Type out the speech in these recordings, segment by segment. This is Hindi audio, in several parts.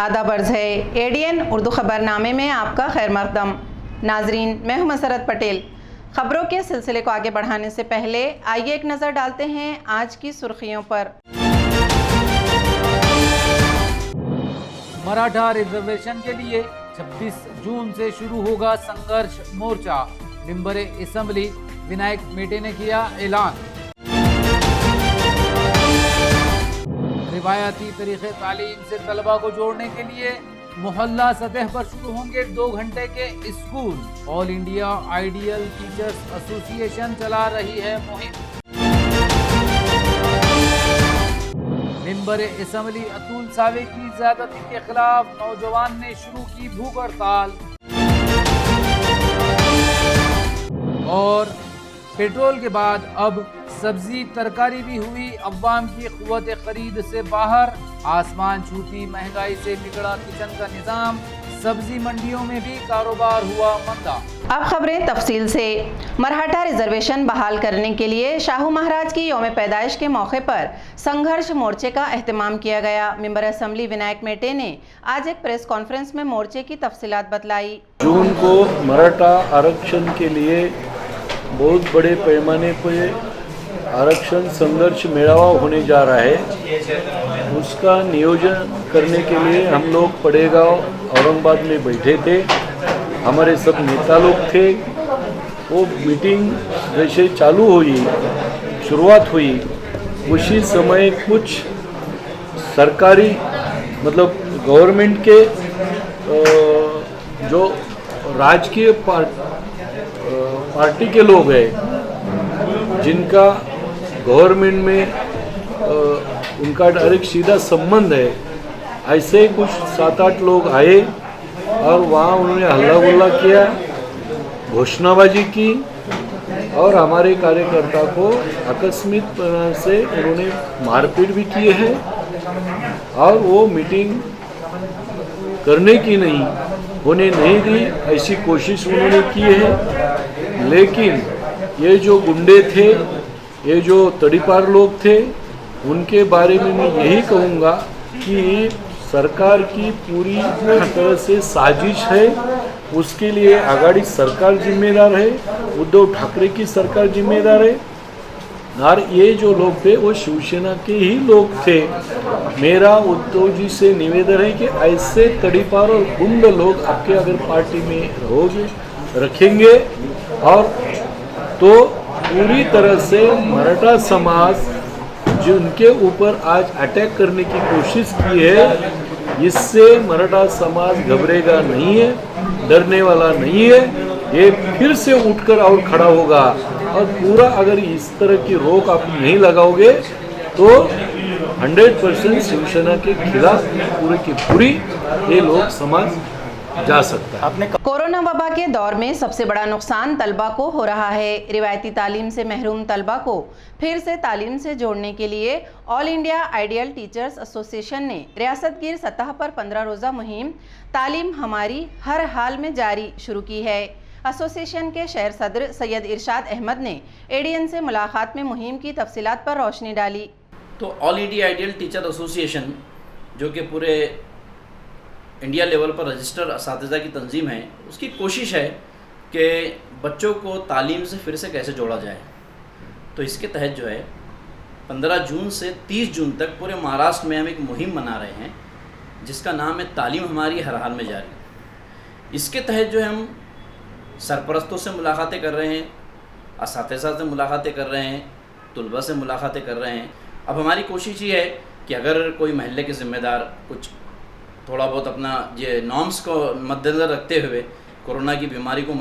आदाब अर्ज़ है एडीएन उर्दू ख़बरनामे में आपका खैर मक़दम। नाजरीन, मैं हूं मसरत पटेल। ख़बरों के सिलसिले को आगे बढ़ाने से पहले आइए एक नज़र डालते हैं आज की सुर्खियों पर। मराठा रिजर्वेशन के लिए 26 जून से शुरू होगा संघर्ष मोर्चा, मेंबर असेंबली विनायक मेटे ने किया ऐलान। रिवायती तरीके तालीम से तलबा को जोड़ने के लिए मोहल्ला सतह पर शुरू होंगे 2 घंटे के school. All India ideal teachers association चला रही है मुहिम। मेंबर असेंबली अतुल सावे की ज्यादती के खिलाफ नौजवान ने शुरू की भूख हड़ताल। और पेट्रोल के बाद अब सब्जी तरकारी भी हुई अवाम की क़ुव्वत खरीद से बाहर। आसमान छूती महंगाई से बिगड़ा किचन का निज़ाम, सब्जी मंडियों में भी कारोबार हुआ मंदा। अब खबरें तफसील से। मराठा रिजर्वेशन बहाल करने के लिए शाहू महाराज की यौम पैदाइश के मौके पर संघर्ष मोर्चे का एहतमाम किया गया। मेंबर असेंबली विनायक मेटे ने आज एक प्रेस कॉन्फ्रेंस में मोर्चे की तफसीलात बतलाई। जून को मराठा आरक्षण के लिए बहुत बड़े पैमाने पर आरक्षण संघर्ष मेळावा होने जा रहा है। उसका नियोजन करने के लिए हम लोग पड़ेगांव औरंगाबाद में बैठे थे। हमारे सब नेता लोग थे। वो मीटिंग जैसे चालू हुई, शुरुआत हुई, उसी समय कुछ सरकारी मतलब गवर्नमेंट के जो राजकीय पार्टी के लोग हैं जिनका गवर्नमेंट में उनका डायरेक्ट सीधा संबंध है, ऐसे कुछ 7-8 लोग आए और वहाँ उन्होंने हल्ला गुल्ला किया, घोषणाबाजी की और हमारे कार्यकर्ता को आकस्मिक तरह से उन्होंने मारपीट भी किए हैं। और वो मीटिंग करने की नहीं, होने नहीं दी, ऐसी कोशिश उन्होंने की है। लेकिन ये जो गुंडे थे, ये जो तड़ीपार लोग थे, उनके बारे में मैं यही कहूँगा कि सरकार की पूरी तरह से साजिश है। उसके लिए आघाड़ी सरकार जिम्मेदार है, उद्धव ठाकरे की सरकार जिम्मेदार है। और ये जो लोग थे वो शिवसेना के ही लोग थे। मेरा उद्धव जी से निवेदन है कि ऐसे तड़ीपार और गुंड लोग आपके अगर पार्टी में रहोगे रखेंगे और तो पूरी तरह से मराठा समाज जिनके ऊपर आज अटैक करने की कोशिश की है, इससे मराठा समाज घबरेगा नहीं है, डरने वाला नहीं है। ये फिर से उठकर और खड़ा होगा। और पूरा अगर इस तरह की रोक आप नहीं लगाओगे तो 100% शिवसेना के खिलाफ पूरे की पूरी ये लोग समाज जा सकता है। कोरोना वबा के दौर में सबसे बड़ा नुकसान तलबा को हो रहा है। रिवायती तालीम से महरूम तलबा को फिर से तालीम से जोड़ने के लिए all India ideal teachers association ने रियासतगीर सतह पर 15 रोज़ा मुहिम तालीम हमारी हर हाल में जारी शुरू की है। एसोसिएशन के शहर सदर सैयद इरशाद अहमद ने एडीएन से मुलाकात में मुहिम की तफसीलात पर रोशनी डाली। तो all India ideal teacher association जो कि पूरे इंडिया लेवल पर रजिस्टर असातिज़ा की तंजीम है, उसकी कोशिश है कि बच्चों को तालीम से फिर से कैसे जोड़ा जाए। तो इसके तहत जो है 15 जून से 30 जून तक पूरे महाराष्ट्र में हम एक मुहिम मना रहे हैं जिसका नाम है तालीम हमारी हर हाल में जारी। इसके तहत जो है हम सरपरस्तों से मुलाकातें कर रहे हैं, असातिज़ा से मुलाकातें कर रहे हैं, तलबा से मुलाकातें कर रहे हैं। अब हमारी कोशिश ये है कि अगर कोई महल्ले के ज़िम्मेदार कुछ थोड़ा बहुत अपना ये नॉर्म्स को मद्देनज़र रखते हुए, कोरोना की बीमारी को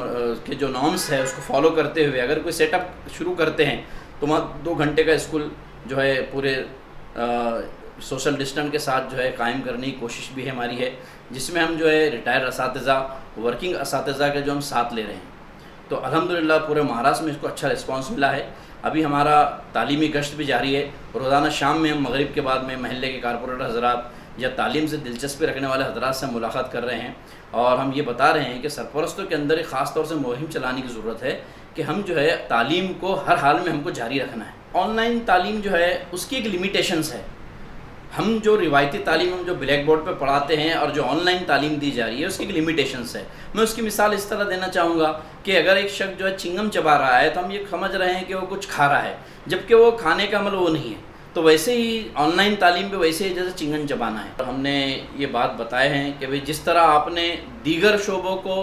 के जो नॉर्म्स है उसको फॉलो करते हुए अगर कोई सेटअप शुरू करते हैं तो वहाँ 2 घंटे का स्कूल जो है पूरे सोशल डिस्टेंस के साथ जो है कायम करने की कोशिश भी है हमारी है, जिसमें हम जो है रिटायर्ड असातिज़ा, वर्किंग असातिज़ा के जो हम साथ ले रहे हैं। तो अल्हम्दुलिल्लाह पूरे महाराष्ट्र में इसको अच्छा रिस्पांस मिला है। अभी हमारा तालीमी गश्त भी जारी है। रोज़ाना शाम में हम मगरिब के बाद में महल्ले के कारपोरेटर हज़रात या तालीम से दिलचस्पी रखने वाले हज़रात से मुलाकात कर रहे हैं और हम ये बता रहे हैं कि सरपरस्तों के अंदर एक ख़ास तौर से मुहिम चलाने की ज़रूरत है कि हम जो है तालीम को हर हाल में हमको जारी रखना है। ऑनलाइन तालीम जो है उसकी एक लिमिटेशंस है हम जो रिवायती तालीम हम जो ब्लैक बोर्ड पर पढ़ाते हैं और जो ऑनलाइन तालीम दी जा रही है उसकी एक लिमिटेशंस है। मैं उसकी मिसाल इस तरह देना चाहूँगा कि अगर एक शख्स जो है चिंगम चबा रहा है तो हम ये समझ रहे हैं कि वो कुछ खा रहा है, जबकि वो खाने का अमल वो नहीं है। तो वैसे ही ऑनलाइन तालीम पे वैसे ही जैसे चिंगम चबाना है। तो हमने ये बात बताए हैं कि भाई जिस तरह आपने दीगर शोबों को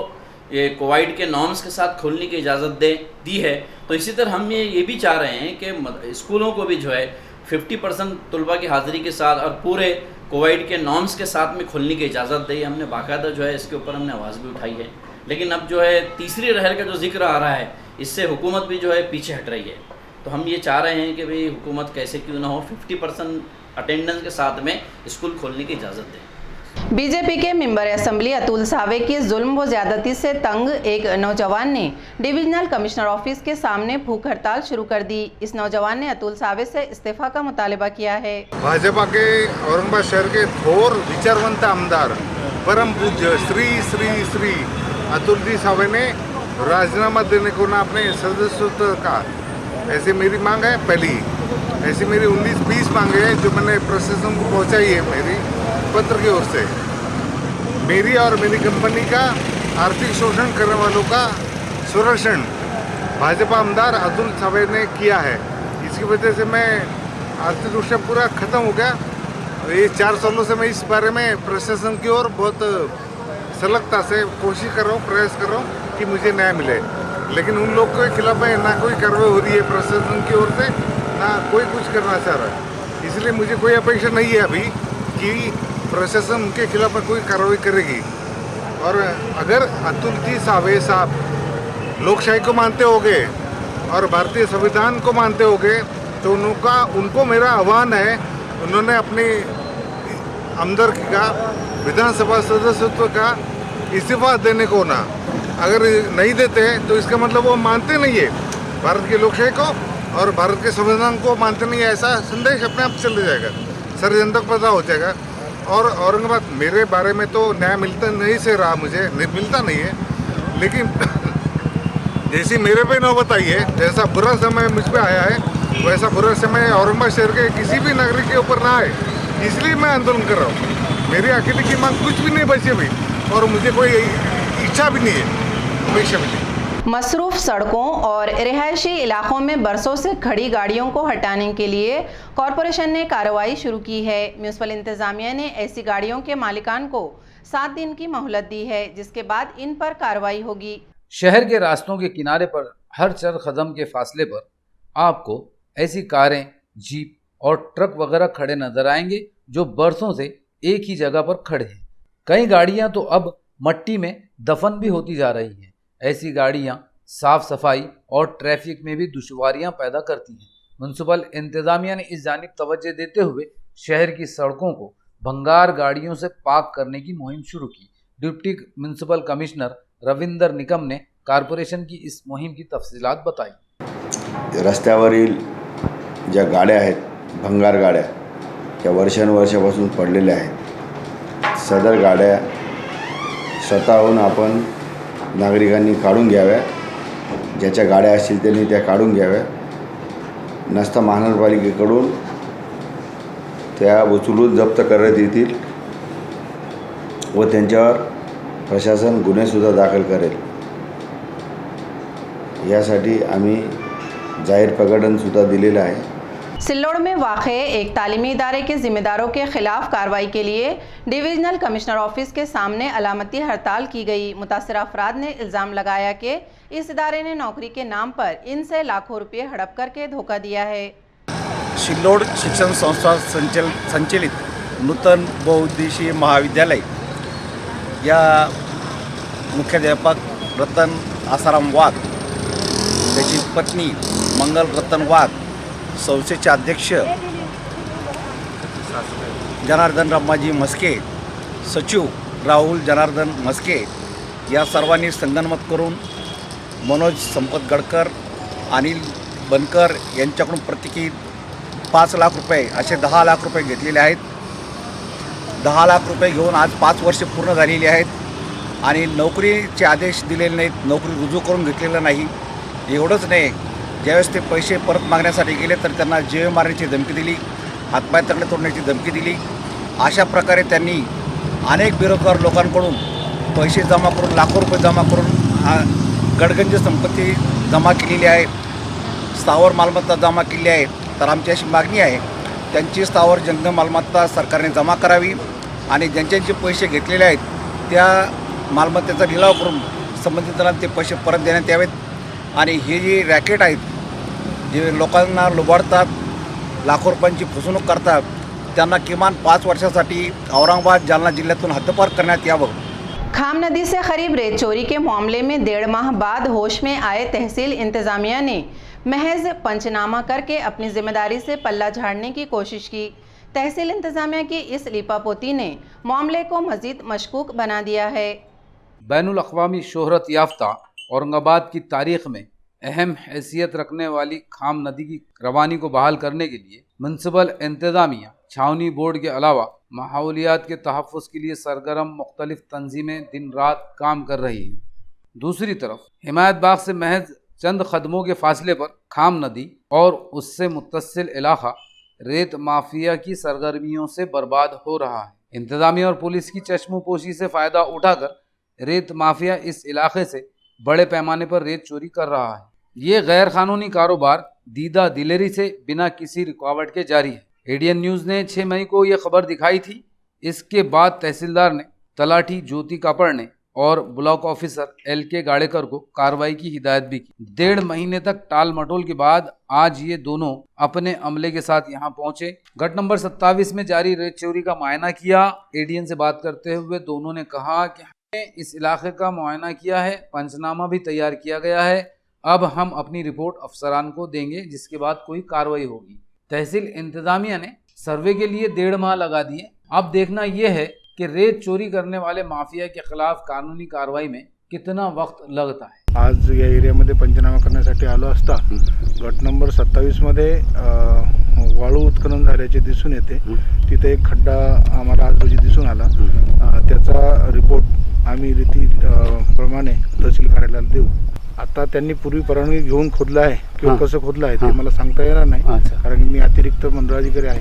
ये कोवाइड के नॉर्म्स के साथ खोलने की इजाज़त दी है, तो इसी तरह हम ये भी चाह रहे हैं कि स्कूलों को भी जो है 50% तलबा की हाज़िरी के साथ और पूरे कोवाइड के नॉर्म्स के साथ में खोलने की इजाज़त दी। हमने बाकायदा जो है इसके ऊपर हमने आवाज़ भी उठाई है, लेकिन अब जो है तीसरी लहर का जो जिक्र आ रहा है इससे हुकूमत भी जो है पीछे हट रही है। तो हम ये चाह रहे हैं कि भाई हुकूमत कैसे क्यों ना हो 50% अटेंडेंस के साथ में स्कूल खोलने की इजाज़त दे। बीजेपी के मेंबर असेंबली अतुल सावे की जुल्म व ज्यादती से तंग एक नौजवान ने डिविजनल कमिश्नर ऑफिस के सामने भूख हड़ताल शुरू कर दी। इस नौजवान ने अतुल सावे से इस्तीफा का मुतालबा किया है। भाजपा के औरंगाबाद शहर के थोर विचारवंत आमदार परम पूज्य श्री श्री श्री अतुल जी सावे ने राजीनामा देने को ना अपने सदस्यत्व का, ऐसी मेरी मांग है। पहली ऐसी मेरी 19-20 मांगे हैं जो मैंने प्रशासन को पहुंचाई है मेरी पत्र की ओर से। मेरी और मेरी कंपनी का आर्थिक शोषण करने वालों का संरक्षण भाजपा आमदार अतुल सावे ने किया है। इसकी वजह से मैं आर्थिक रूप से पूरा खत्म हो गया। ये 4 सालों से मैं इस बारे में प्रशासन की ओर बहुत सलगता से कोशिश कर रहा हूँ, प्रयास कर रहा हूँ कि मुझे न्याय मिले, लेकिन उन लोग के खिलाफ ना कोई कार्रवाई हो रही है प्रशासन की ओर से, ना कोई कुछ करना चाह रहा है। इसलिए मुझे कोई अपेक्षा नहीं है अभी कि प्रशासन उनके खिलाफ कोई कार्रवाई करेगी। और अगर अतुल जी सावे साहब लोकशाही को मानते होंगे और भारतीय संविधान को मानते होंगे तो उनको मेरा आह्वान है, उन्होंने अपनी आमदरकी का विधानसभा सदस्यत्व का इस्तीफा देने को ना, अगर नहीं देते तो इसका मतलब वो मानते नहीं है भारत की लोकशाही को और भारत के संविधान को मानते नहीं है। ऐसा संदेश अपने आप चले जाएगा, सारी जनता को पता हो जाएगा। और औरंगाबाद मेरे बारे में तो न्याय मिलता नहीं से रहा, मुझे मिलता नहीं है, लेकिन जैसी मेरे पे नौबत आई है, जैसा बुरा समय मुझ पे आया है वैसा बुरा समय औरंगाबाद शहर के किसी भी नागरिक के ऊपर ना आए, इसलिए मैं आंदोलन कर रहा हूँ। मेरी अकेले की मांग कुछ भी नहीं बची अभी और मुझे कोई इच्छा भी नहीं है, अपेक्षा भी नहीं। मसरूफ सड़कों और रिहायशी इलाकों में बरसों से खड़ी गाड़ियों को हटाने के लिए कॉरपोरेशन ने कार्रवाई शुरू की है। म्यूनिसिपल इंतजामिया ने ऐसी गाड़ियों के मालिकान को 7 दिन की मोहलत दी है, जिसके बाद इन पर कार्रवाई होगी। शहर के रास्तों के किनारे पर हर 4 कदम के फासले पर आपको ऐसी कारें, जीप और ट्रक वगैरह खड़े नजर आएंगे जो बरसों से एक ही जगह पर खड़े हैं। कई गाड़ियां तो अब मट्टी में दफन भी होती जा रही हैं। ऐसी गाड़ियां साफ सफाई और ट्रैफिक में भी दुश्वारियां पैदा करती हैं। म्युनिसिपल इंतजामिया ने इस जानिब तवज्जो देते हुए शहर की सड़कों को भंगार गाड़ियों से पाक करने की मुहिम शुरू की। Deputy municipal commissioner Ravinder Nikam ने कॉर्पोरेशन की इस मुहिम की तफसीलात बताई। रस्त्यावरील ज्या गाड्या आहेत, भंगार गाड्या, त्या वर्षानुवर्षापासून पडलेल्या आहेत, सदर गाड्या स्वतःहून आपण नागरिकांनी काढून घ्याव्या। ज्याच्या गाड्या असतील त्यांनी त्या काढून घ्याव्या, नसता महानगरपालिकेकडून त्या उचलून जप्त करण्यात येतील व त्यांच्यावर प्रशासन गुन्हेसुद्धा दाखल करेल। यासाठी आम्ही जाहीर प्रकटनसुद्धा दिलेलं आहे। सिल्लोड़ में वाक़े एक तालीमी इदारे के जिम्मेदारों के खिलाफ कार्रवाई के लिए डिविजनल कमिश्नर ऑफिस के सामने अलामती हड़ताल की गई। मुतासरा अफराद ने इल्ज़ाम लगाया कि इस इदारे ने नौकरी के नाम पर इनसे लाखों रुपये हड़प करके धोखा दिया है। सिल्लोड शिक्षण संस्था संचलित नूतन बहुउद्देशीय महाविद्यालय या मुख्याध्यापक रतन आसाराम वाघ, त्याची पत्नी मंगल रतन वाघ, संस्थेचे अध्यक्ष जनार्दन रमाजी मस्के, सचिव राहुल जनार्दन मस्के या सर्वांनी संगनमत करून मनोज संपत गडकर, अनिल बनकर यांच्याकडून प्रत्येकी 5 लाख रुपये असे 10 लाख रुपये घेतलेले आहेत। 10 लाख रुपये घेऊन आज 5 वर्षे पूर्ण झालेली आहेत आणि नोकरीचे आदेश दिलेले नाहीत, नोकरी रुजू करून घेतलेलं नाही। एवढंच नाही, ज्यावेळेस ते पैसे परत मागण्यासाठी गेले तर त्यांना जीवे मारण्याची धमकी दिली। हातपाय तंगडे तोडण्याची धमकी दिली. अशा प्रकारे त्यांनी अनेक बेरोजगार लोकांकडून पैसे जमा करून लाखो रुपये जमा करून गडगंज संपत्ती जमा केलेली आहे, स्थावर मालमत्ता जमा केली आहे. तर आमची अशी मागणी आहे त्यांची स्थावर जंगम मालमत्ता सरकारने जमा करावी आणि ज्यांचे पैसे घेतलेले आहेत त्या मालमत्तेचा लिलाव करून संबंधितांना ते पैसे परत देण्यात यावेत. आणि हे जे रॅकेट आहेत जे लोकांना लुबाडतात, लाखो रुपयांची फसवणूक करतात, त्यांना किमान 5 वर्षासाठी औरंगाबाद जालना जिल्ह्यातून हद्दपार करण्यात यावं. खाम नदी से करीब रेत चोरी के मामले में 1.5 माह बाद होश में आए तहसील इंतजामिया ने महज पंचनामा करके अपनी जिम्मेदारी से पल्ला झाड़ने की कोशिश की. तहसील इंतजामिया की इस लीपापोती ने मामले को मजीद मशकूक बना दिया है. बैनुल अक़वामी शोहरत याफ्ता औरंगाबाद की तारीख में अहम हैसियत रखने वाली खाम नदी की रवानी को बहाल करने के लिए म्युनिसिपल इंतजामिया, छावनी बोर्ड के अलावा माहौलियात के तहफ़्फ़ुज़ के लिए सरगर्म मुख्तलिफ तंजीमें दिन रात काम कर रही हैं. दूसरी तरफ हिमायत बाग से महज चंद कदमों के फासले पर खाम नदी और उससे मुत्तसिल इलाका रेत माफिया की सरगर्मियों से बर्बाद हो रहा है. इंतजामिया और पुलिस की चश्मोपोशी से फ़ायदा उठाकर रेत माफिया इस इलाके से बड़े पैमाने पर रेत चोरी कर रहा है. ये गैर कानूनी कारोबार दीदा दिलेरी से बिना किसी रुकावट के जारी है. एडीएन न्यूज़ ने 6 मई को ये खबर दिखाई थी. इसके बाद तहसीलदार ने तलाठी ज्योति कापड़ ने और ब्लॉक ऑफिसर LK गाड़ेकर को कार्रवाई की हिदायत भी की. 1.5 महीने तक टाल मटोल के बाद आज ये दोनों अपने अमले के साथ यहाँ पहुंचे. गट नंबर 27 में जारी रेत चोरी का मुआयना किया. एडीएन से बात करते हुए दोनों ने कहा कि हमने इस इलाके का मुआयना किया है, पंचनामा भी तैयार किया गया है. अब हम अपनी रिपोर्ट अफसरान को देंगे जिसके बाद कोई कार्रवाई होगी. तहसील इंतजामिया ने सर्वे के लिए 1.5 माह लगा दिए. अब देखना यह है कि रेत चोरी करने वाले माफिया के खिलाफ कानूनी कार्रवाई में कितना वक्त लगता है. आज या एरियामध्ये पंचनामा करण्यासाठी आलो असता गट नंबर 27 मध्ये वाळू उत्खनन झाल्याचे दिसून येते. तिथे एक खड्डा आम्हाला आज रोजी दिसून आला. त्याचा रिपोर्ट आम्ही रीती प्रमाणे तहसील कार्यालयाला देऊ. आता त्यांनी पूर्वी परवानगी घेऊन खोदलं आहे किंवा कसं खोदलं आहे ते मला सांगता येणार नाही, कारण मी अतिरिक्त मंडळाधिकारी आहे.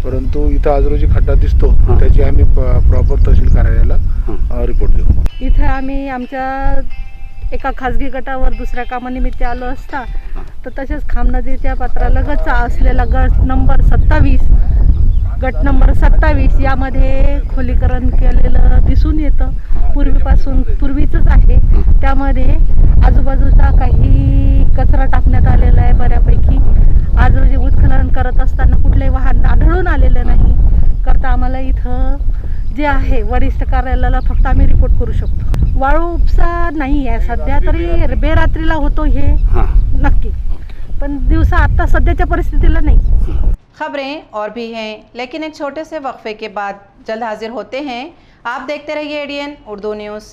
परंतु इथं आज रोजी खड्डा दिसतो त्याची आम्ही प्रॉपर तहसील कार्यालयाला रिपोर्ट देऊ. इथं आम्ही आमच्या एका खाजगी गटावर दुसऱ्या कामानिमित्त आलो असता तर तसेच खाम नदीच्या पात्रालगत असलेला गट नंबर 27 यामध्ये खोलीकरण केलेलं दिसून येतं. पूर्वीचंच आहे. त्यामध्ये आजूबाजूचा काही कचरा टाकण्यात आलेला आहे बऱ्यापैकी. आज रोजी उत्खनन करत असताना कुठलंही वाहन आढळून आलेलं नाही करता आम्हाला इथं जे आहे वरिष्ठ कार्यालयाला फक्त आम्ही रिपोर्ट करू शकतो. वाळू उपसा नाही आहे सध्या तरी, बेरात्रीला होतो हे नक्की, पण दिवसा आता सध्याच्या परिस्थितीला नाही. खबरें और भी हैं, लेकिन एक छोटे से वक्फे के बाद जल्द हाजिर होते हैं. आप देखते रहिए एडीएन उर्दू न्यूज़.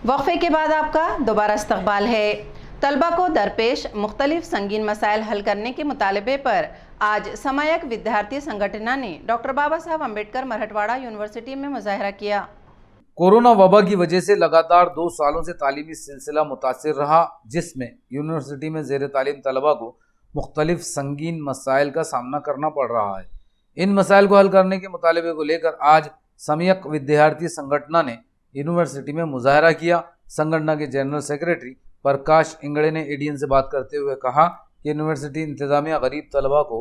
वक्फे के बाद आपका दोबारा इस्तकबाल है। तलबा को दरपेश मुख्तलिफ संगीन मसाइल हल करने के मुतालबे पर आज समायक विद्यार्थी संगठन ने डॉक्टर बाबा साहब अम्बेडकर मराठवाड़ा यूनिवर्सिटी में मुजाहरा किया। कोरोना वबा की वजह से लगातार 2 सालों से तालीमी सिलसिला मुतासिर रहा, जिसमें यूनिवर्सिटी में ज़ेर तालीम तलबा को मुख्तलिफ संगीन मसाइल का सामना करना पड़ रहा है। इन मसाइल को हल करने के मुतालबे को लेकर आज समायक विद्यार्थी संगठन ने यूनिवर्सिटी में मुजाहरा किया। संगठन के जनरल सेक्रेटरी प्रकाश इंगड़े ने एडीएन से बात करते हुए कहा कि यूनिवर्सिटी इंतजामिया गरीब तलबा को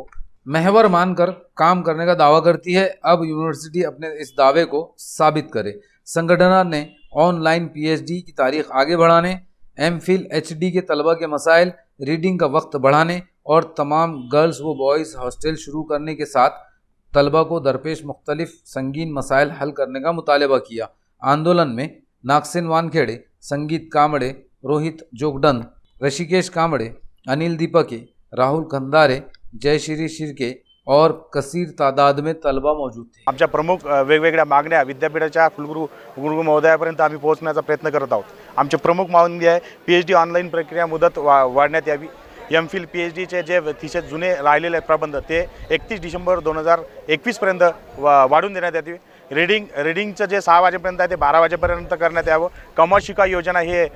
महवर मानकर काम करने का दावा करती है। अब यूनिवर्सिटी अपने इस दावे को साबित करे। संगठन ने ऑनलाइन पीएचडी की तारीख आगे बढ़ाने, एमफिल एचडी के तलबा के मसाइल, रीडिंग का वक्त बढ़ाने और तमाम गर्ल्स व बॉयज़ हॉस्टल शुरू करने के साथ तलबा को दरपेश मुख्तलिफ संगीन मसाइल हल करने का मुतालबा किया। आंदोलन में नागसिन वानखेड़े, संगीत कामड़े, रोहित जोगडन, ऋषिकेश कामड़े, अनिल दीपके, राहुल खंदारे, जयश्री शिर्के और कसीर तादाद में तलबा मौजूद थे। आमच्या प्रमुख वेगवेगळ्या मागण्या विद्यापीठाच्या कुलगुरू महोदयापर्यंत आम्ही पोहोचण्याचा प्रयत्न करत आहोत। आमची प्रमुख मागणी आहे पीएचडी ऑनलाईन प्रक्रिया मुदत वाढण्यात यावी। एमफिल पीएचडीचे जे थिसीस जुने राहिलेले प्रबंध ते 31 डिसेंबर 2021 पर्यंत वाढून देण्यात यावी। रीडिंगचं जे 6 वाजेपर्यंत आहे ते 12 वाजेपर्यंत करण्यात यावं। कमॉड शिका योजना हे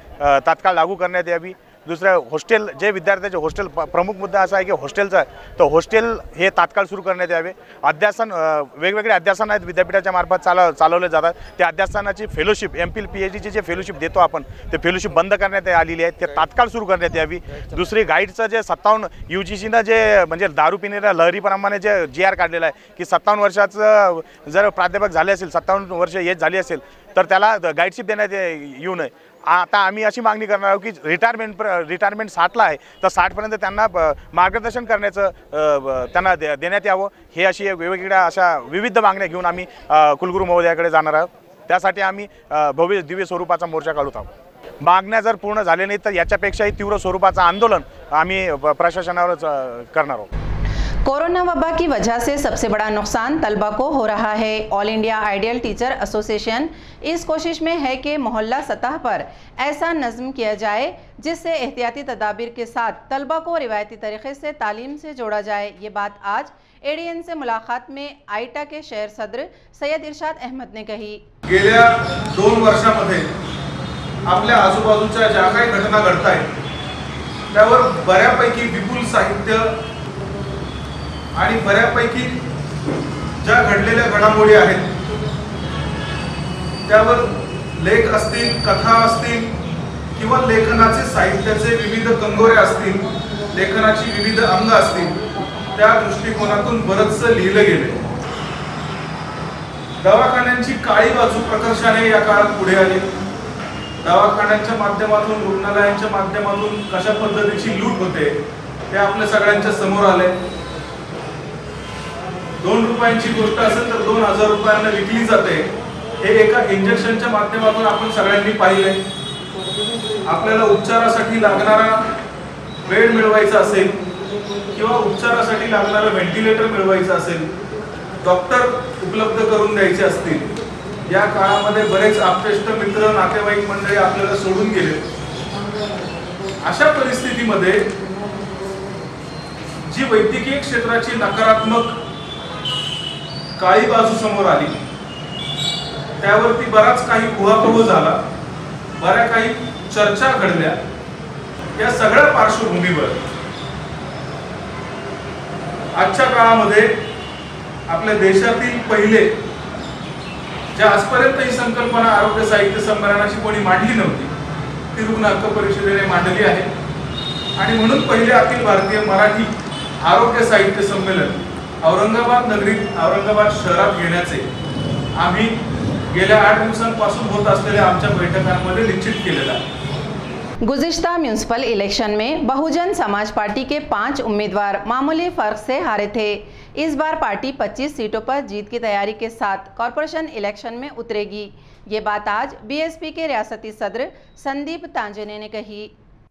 तात्काळ लागू करण्यात यावी। दुसरं हॉस्टेल जे विद्यार्थ्यांचे हॉस्टेल प्रमुख मुद्दा असा आहे की हॉस्टेलचा तर हॉस्टेल हे तात्काळ सुरू करण्यात यावे। अध्यासन वेगवेगळे अध्यासन आहेत विद्यापीठाच्या मार्फत चालवले जातात। त्या अध्यासनाची फेलोशिप एमफिल पीएचडीची जे फेलोशिप देतो आपण ते फेलोशिप बंद करण्यात आलेली आहे, ते तात्काळ सुरू करण्यात यावी। दुसरी गाईडचं जे 57 यूजीसीनं जे म्हणजे दारू पिण्याच्या लहरीप्रमाणे जे GR काढलेला आहे की 57 वर्षाचं जर प्राध्यापक झाले असेल, 57 वर्ष एज झाली असेल तर त्याला गाईडशिप देण्यात येऊ नये। आता आम्ही अशी मागणी करणार आहोत की रिटायरमेंट 60ला आहे तर 60पर्यंत त्यांना मार्गदर्शन करण्याचं त्यांना देण्यात यावं। हे अशी वेगवेगळ्या अशा विविध मागण्या घेऊन आम्ही कुलगुरू महोदयाकडे जाणार आहोत। त्यासाठी आम्ही भव्य दिव्य स्वरूपाचा मोर्चा काढत आहोत। मागण्या जर पूर्ण झाले नाही तर याच्यापेक्षाही तीव्र स्वरूपाचं आंदोलन आम्ही प्रशासनावर करणार आहोत। कोरोना वबा की वजह से सबसे बड़ा नुकसान तलबा को हो रहा है। All India ideal teacher association इस कोशिश में है कि मोहल्ला सतह पर ऐसा नज़्म किया जाए जिससे एहतियाती तदाबीर के साथ तलबा को रिवायती तरीके से तालीम से जोड़ा जाए। ये बात आज एडीएन से मुलाकात में आईटा के शहर सदर सैयद इरशाद अहमद ने कही। गेल्या 2 वर्षामध्ये आपल्या आजूबाजूच्या ज्या काही घटना घडत आहेत त्यावर बऱ्यापैकी विपुल साहित्य आणि बऱ्यापैकी ज्या घडलेल्या घडामोडी आहेत त्यावर लेख असतील, कथा असतील किंवा लेखनाचे साहित्याचे विविध कंगोरे असतील, लेखनाची विविध अंग असतील, त्या दृष्टिकोनातून बरचसं लिहिलं गेले। दवाखान्यांची काळी बाजू प्रकर्षाने या काळात पुढे आली। दवाखान्यांच्या माध्यमातून, रुग्णालयांच्या माध्यमातून कशा पद्धतीची लूट होते हे आपल्या सगळ्यांच्या समोर आले। 2 रुपयांची गोष्ट असेल तर 2000 रुपयांना विकली जाते हे एका इंजेक्शनच्या माध्यमातून आपण सगळ्यांनी पाहिले। आपल्याला उपचारासाठी लागणारा बेड मिळवायचा असेल किंवा उपचारासाठी लागणारा व्हेंटिलेटर मिळवायचा असेल, डॉक्टर उपलब्ध करून द्यायचे असतील, या काळामध्ये बरेच आप्तेष्ट मित्र, नातेवाईक मंडळी आपल्याला सोडून गेले। अशा परिस्थितीमध्ये जी वैद्यकीय क्षेत्राची नकारात्मक काळी बाजू समोर आली त्यावरती बराच काही उहापोह झाला, बऱ्या काही चर्चा घडल्या। या सगळ्या पार्श्वभूमीवर आजच्या काळामध्ये आपल्या देशातील पहिले, जे आजपर्यंत ही संकल्पना आरोग्य साहित्य संमेलनाची कोणी मांडली नव्हती, ती रुग्ण हक्क परिषदेने मांडली आहे। आणि म्हणून पहिले अखिल भारतीय मराठी आरोग्य साहित्य संमेलन औरंगाबाद नगरीत, औरंगाबाद शहरात घेण्याचे आम्ही गेल्या 8 दिवसांपासून होत असलेल्या आमच्या बैठकांमध्ये निश्चित केलेला आहे। गुज़िश्ता म्यूनसिपल इलेक्शन में बहुजन समाज पार्टी के 5 उम्मीदवार मामूली फर्क से हारे थे। इस बार पार्टी 25 सीटों पर जीत की तैयारी के साथ कॉरपोरेशन इलेक्शन में उतरेगी। ये बात आज बीएसपी के रियासती सदर संदीप तांजने ने कही।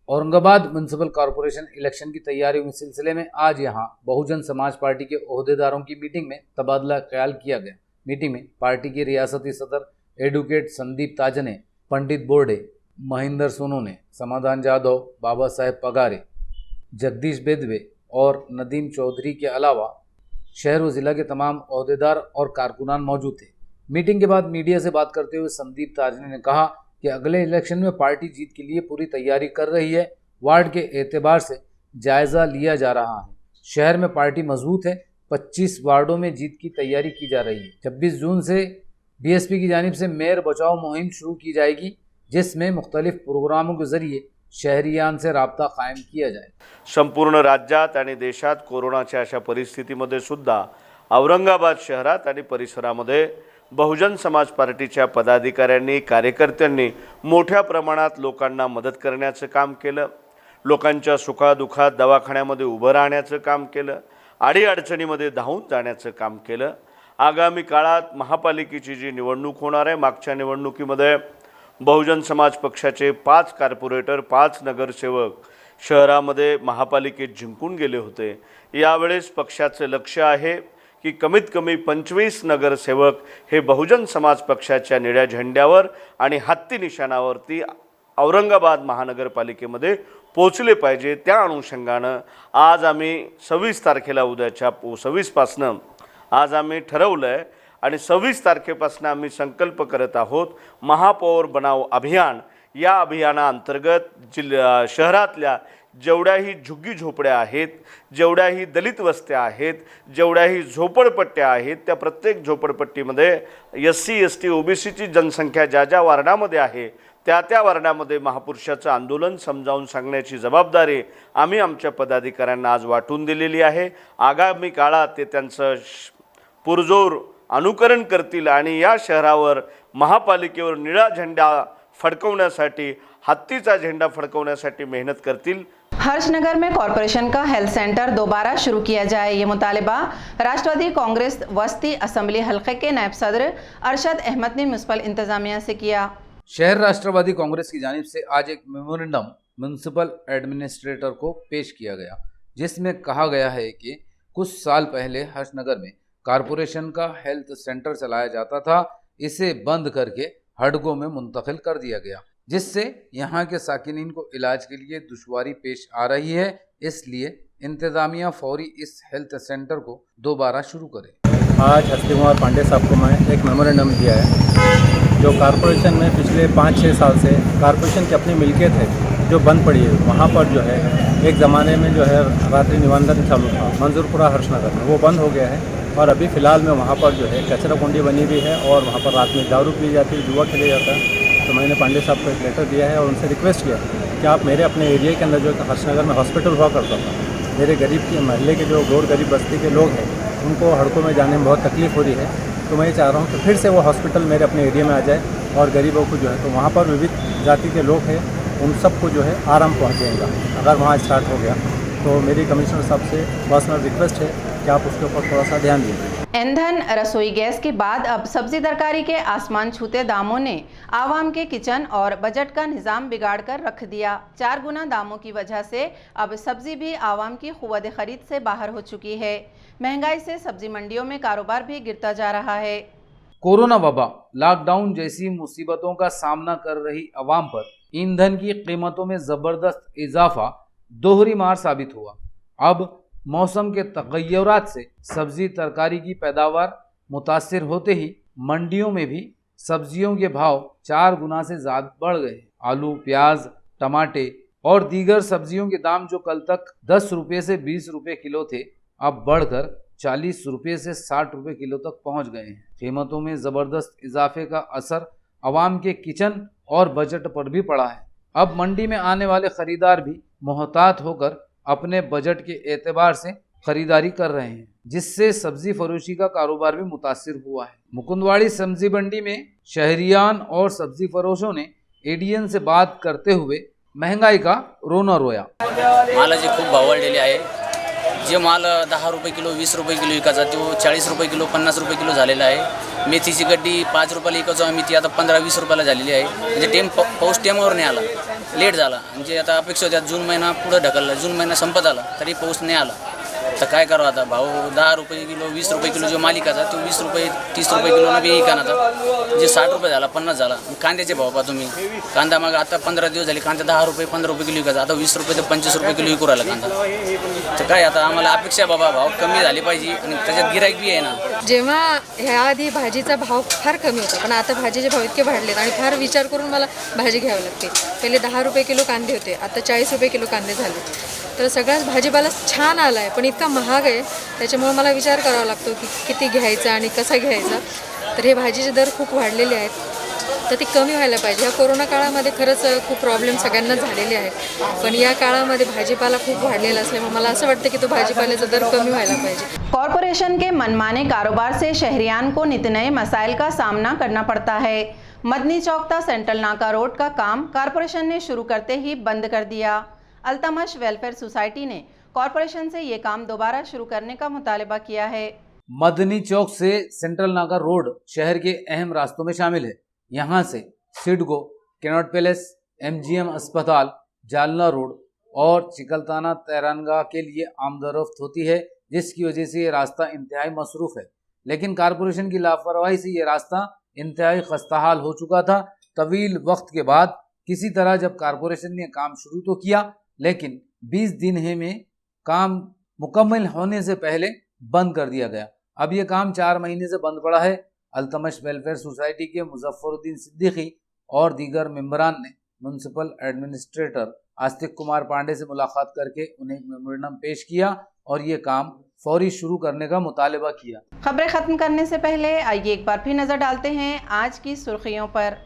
औरंगाबाद म्यूनसिपल कॉरपोरेशन इलेक्शन की तैयारियों के सिलसिले में आज यहां बहुजन समाज पार्टी के ओहदेदारों की मीटिंग में तबादला ख्याल किया गया। मीटिंग में पार्टी के रियासती सदर एडवोकेट संदीप ताजने, पंडित बोर्डे, महेंद्र सोनोने, समाधान जाधव, बाबा साहेब पगारे, जगदीश बेदवे और नदीम चौधरी के अलावा शहर व जिला के तमाम ओहदेदार और कारकुनान मौजूद थे। मीटिंग के बाद मीडिया से बात करते हुए संदीप ताजने ने कहा कि अगले इलेक्शन में पार्टी जीत के लिए पूरी तैयारी कर रही है। वार्ड के एतबार से जायजा लिया जा रहा है। शहर में पार्टी मजबूत है। 25 वार्डों में जीत की तैयारी की जा रही है। 26 जून से बीएसपी की जानिब से मेयर बचाओ मुहिम शुरू की जाएगी, जिसमें मुख्तलिफ प्रोग्रामों के जरिए शहरियान से राब्ता कायम किया जाए। संपूर्ण राज्यात आणि देशात कोरोनाच्या अशा परिस्थितीमध्ये सुद्धा औरंगाबाद शहरात आणि परिसरामध्ये बहुजन समाज पार्टीच्या पदाधिकाऱ्यांनी, कार्यकर्त्यांनी मोठ्या प्रमाणात लोकांना मदत करण्याचं काम केलं, लोकांच्या सुखादुखात दवाखान्यामध्ये उभं राहण्याचं काम केलं, अडीअडचणीमध्ये धावून जाण्याचं काम केलं। आगामी काळात महापालिकेची जी निवडणूक होणार आहे, मागच्या निवडणुकीमध्ये बहुजन समाज पक्षाचे 5 कॉर्पोरेटर, 5 नगरसेवक शहरामध्ये महापालिकेत जिंकून गेले होते। यावेळेस पक्षाचे लक्ष्य आहे की कमीत कमी 25 नगरसेवक हे बहुजन समाज पक्षाच्या निळ्या झेंड्यावर आणि हत्ती निशाणावरती औरंगाबाद महानगरपालिकेमध्ये पोहोचले पाहिजे। त्या अनुषंगानं आज आम्ही 26 तारखेला उद्याच्या 26 पासून आज आम्ही ठरवलंय आणि 26 तारखेपासून आम्ही संकल्प करत आहोत महापौर बनाव अभियान। या अभियानाअंतर्गत शहरातल्या जेवढ्याही झुग्गी झोपड्या आहेत, जेवढ्याही दलित वस्त्या आहेत, जेवढ्याही झोपडपट्ट्या आहेत, त्या प्रत्येक झोपडपट्टीमध्ये SC ST OBCची जनसंख्या ज्या ज्या वार्डामध्ये आहे त्या वार्डामध्ये महापुरुषाचं आंदोलन समजावून सांगण्याची जबाबदारी आम्ही आमच्या पदाधिकाऱ्यांना आज वाटून दिलेली आहे। आगामी काळात ते त्यांचं पुरजोर अनुकरण करतील आणि या शहरावर महापालिकेवर निळा झेंडा फडकवण्यासाठी, हत्तीचा झेंडा फडकवण्यासाठी मेहनत करतील। हर्षनगर में कॉरपोरेशन का हेल्थ सेंटर दोबारा शुरू किया जाए, ये मुतालिबा राष्ट्रवादी कांग्रेस वस्ती असेंबली हल्के के नायब सदर अरशद अहमद ने म्युनिसिपल इंतजामिया से किया। शहर राष्ट्रवादी कांग्रेस की जानिब से आज एक मेमोरेंडम म्युनिसिपल एडमिनिस्ट्रेटर को पेश किया गया, जिसमें कहा गया है कि कुछ साल पहले हर्षनगर में कॉरपोरेशन का हेल्थ सेंटर चलाया जाता था, इसे बंद करके हडगों में मुंतकिल कर दिया गया, जिससे यहाँ के साकिनीन को इलाज के लिए दुश्वारी पेश आ रही है। इसलिए इंतजामिया फौरी इस हेल्थ सेंटर को दोबारा शुरू करे। आज हस्ती कुमार पांडे साहब को मैं एक मेमोरेंडम दिया है। जो कॉरपोरेशन में पिछले 5-6 साल से कॉरपोरेशन की अपनी मिल्कियत है जो बंद पड़ी है, वहाँ पर जो है एक ज़माने में जो है रात्रि निबंधन चालू था मंजूरपुरा हर्षनगर में, वो बंद हो गया है। और अभी फ़िलहाल में वहाँ पर जो है कचरा कुंडी बनी हुई है और वहाँ पर रात में दारू पी जाती है, जुआ खेला जाता है। तो मैंने पांडे साहब को एक लेटर दिया है और उनसे रिक्वेस्ट किया कि आप मेरे अपने एरिया के अंदर जो हर्षनगर में हॉस्पिटल हुआ करता था, मेरे गरीब के महल्ले के जो गौर गरीब बस्ती के लोग हैं उनको हड़कों में जाने में बहुत तकलीफ़ हो रही है। तो मैं ये चाह रहा हूँ कि फिर से वो हॉस्पिटल मेरे अपने एरिया में आ जाए और गरीबों को जो है तो वहाँ पर विविध जाति के लोग हैं उन सबको जो है आराम पहुँचेगा। अगर वहाँ स्टार्ट हो गया तो मेरी कमिश्नर साहब से पर्सनल रिक्वेस्ट है कि आप उसके ऊपर थोड़ा सा ध्यान दीजिए। ईंधन रसोई गैस के बाद अब सब्जी तरकारी के आसमान छूते दामों ने आवाम के किचन और बजट का निज़ाम बिगाड़ कर रख दिया। 4 गुना दामों की वजह से अब सब्जी भी आवाम की क़ुव्वत ख़रीद से बाहर हो चुकी है। महंगाई से सब्जी मंडियों में कारोबार भी गिरता जा रहा है। कोरोना वबा, लॉकडाउन जैसी मुसीबतों का सामना कर रही आवाम पर ईंधन की कीमतों में ज़बरदस्त इजाफा दोहरी मार साबित हुआ। अब मौसम के तगय्युरात से सब्जी तरकारी की पैदावार मुतासिर होते ही मंडियों में भी सब्जियों के भाव 4 गुना से ज़्यादा बढ़ गए। आलू, प्याज, टमाटे और दीगर सब्जियों के दाम जो कल तक 10 रुपये से 20 रुपये किलो थे, अब बढ़कर 40 रुपये से 60 रुपये किलो तक पहुंच गए हैं। कीमतों में ज़बरदस्त इजाफे का असर आवाम के किचन और बजट पर भी पड़ा है। अब मंडी में आने वाले खरीदार भी मोहतात होकर अपने बजट के एतबार से खरीदारी कर रहे हैं, जिससे सब्जी फरोशी का कारोबार भी मुतासिर हुआ है। मुकुंदवाड़ी सब्जी मंडी में शहरियान और सब्जी फरोशों ने एडीएन से बात करते हुए महंगाई का रोना रोया। मालाची खूप भाव वाढलेले आहे। जे माल 10 रुपये किलो, 20 रुपये किलो विकायचा तो 40 रुपये किलो, 50 रुपये किलो झालेला आहे। मेथीची गड्डी 5 रुपयाला विकायचो आम्ही, ती आता 15-20 रुपयाला झालेली आहे। म्हणजे पाऊस टेमावर नाही आला, लेट झाला। म्हणजे आता अपेक्षा होत्या जून महिना पुढे ढकलला, जून महिना संपत आला तरी पाऊस नाही आला। तर काय करावं आता, भाव 10 रुपये किलो 20 रुपये किलो जो मालिकाचा तो 20 रुपये 30 रुपये किलोनं बी इकानाचा, म्हणजे 60 रुपये झाला 50 झाला. कांद्याचे भाव पहा तुम्ही, कांदा मग आता 15 दिवस झाले कांदा 10 रुपये 15 रुपये किलो विकायचा, आता 20 रुपये ते 25 रुपये किलो विकू राहिला कांदा. तर काय आता आम्हाला अपेक्षा बाबा भाव कमी झाले पाहिजे आणि त्याच्यात गिराईक बी आहे ना. जेव्हा ह्याआधी भाजीचा भाव फार कमी होता, पण आता भाजीचे भाव इतके वाढलेत आणि फार विचार करून मला भाजी घ्यावी लागते. पहिले 10 रुपये किलो कांदे होते, आता 40 रुपये किलो कांदे झाले. तर सगळ्याच भाजीपाला छान आला आहे, पण इतका महाग आहे त्याच्यामुळे मला विचार करावा लागतो की किती घ्यायचा आणि कसा घ्यायचा. तर हे भाजीचे दर खूप वाढलेले आहेत, तर ते कमी व्हायला पाहिजे. ह्या कोरोना काळामध्ये खरंच खूप प्रॉब्लेम सगळ्यांना झालेले आहेत, पण या काळामध्ये भाजीपाला खूप वाढलेला असल्यामुळे मला असं वाटतं की तो भाजीपाल्याचा दर कमी व्हायला पाहिजे. कॉरपोरेशन के मनमाने कारोबार से शहरियान को नित नए मसाइल का सामना करना पड़ता है। मदनी चौक तक सेंट्रल नाका रोड का काम कॉरपोरेशन ने शुरू करते ही बंद कर दिया। अल्तमश वेलफेयर सोसाइटी ने कॉरपोरेशन से ये काम दोबारा शुरू करने का मुतालबा किया है। मदनी चौक से सेंट्रल नाका रोड शहर के अहम रास्तों में शामिल है। यहाँ से सिडको, कैनॉट पैलेस, MGM अस्पताल, जालना रोड और चिकलताना तैरानगाह के लिए आमदोरफ्त होती है, जिसकी वजह से ये रास्ता इंतहाई मसरूफ़ है। लेकिन कॉरपोरेशन की लापरवाही से ये रास्ता इंतहाई खस्ताहाल हो चुका था। तवील वक्त के बाद किसी तरह जब कॉरपोरेशन ने काम शुरू तो किया, लेकिन 20 दिन में काम मुकम्मल होने से पहले बंद कर दिया गया। अब ये काम 4 महीने से बंद पड़ा है। अल्तमश वेलफेयर सोसाइटी के मुजफ्फरुद्दीन सिद्दीकी और दीगर मेंबरान ने म्यूनसिपल एडमिनिस्ट्रेटर आस्तिक कुमार पांडे से मुलाकात करके उन्हें एक मेमोरेंडम पेश किया और ये काम फौरी शुरू करने का मुतालबा किया। खबरें खत्म करने से पहले आइए एक बार फिर नजर डालते हैं आज की सुर्खियों पर।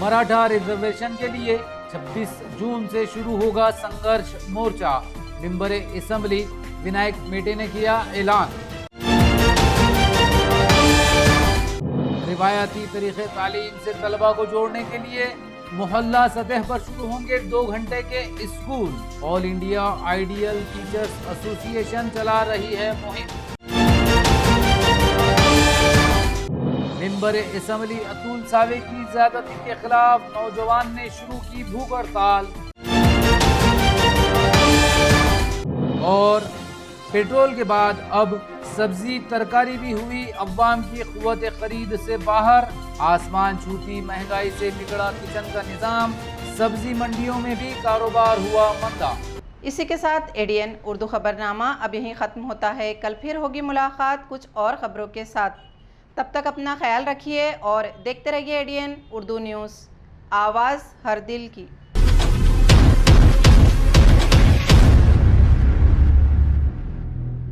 मराठा रिजर्वेशन के लिए 26 जून से शुरू होगा संघर्ष मोर्चा। मेंबर असेंबली विनायक मेटे ने किया ऐलान। रिवायती तरीके तालीम से तलबा को जोड़ने के लिए मोहल्ला सतह पर शुरू होंगे 2 घंटे के school. All India ideal teachers association चला रही है मुहिम। मेंबर असेंबली अतुल सावे की ज्यादती के खिलाफ नौजवान ने शुरू की भूख हड़ताल। और पेट्रोल के बाद अब सब्जी तरकारी भी हुई अवाम की क़ुव्वत खरीद से बाहर। आसमान छूती महंगाई से बिगड़ा किचन का निज़ाम। सब्जी मंडियों में भी कारोबार हुआ मंदा। इसी के साथ ADN उर्दू खबरनामा अब यहीं ख़त्म होता है। कल फिर होगी मुलाकात कुछ और ख़बरों के साथ। तब तक अपना ख्याल रखिए और देखते रहिए ADN उर्दू न्यूज़, आवाज़ हर दिल की।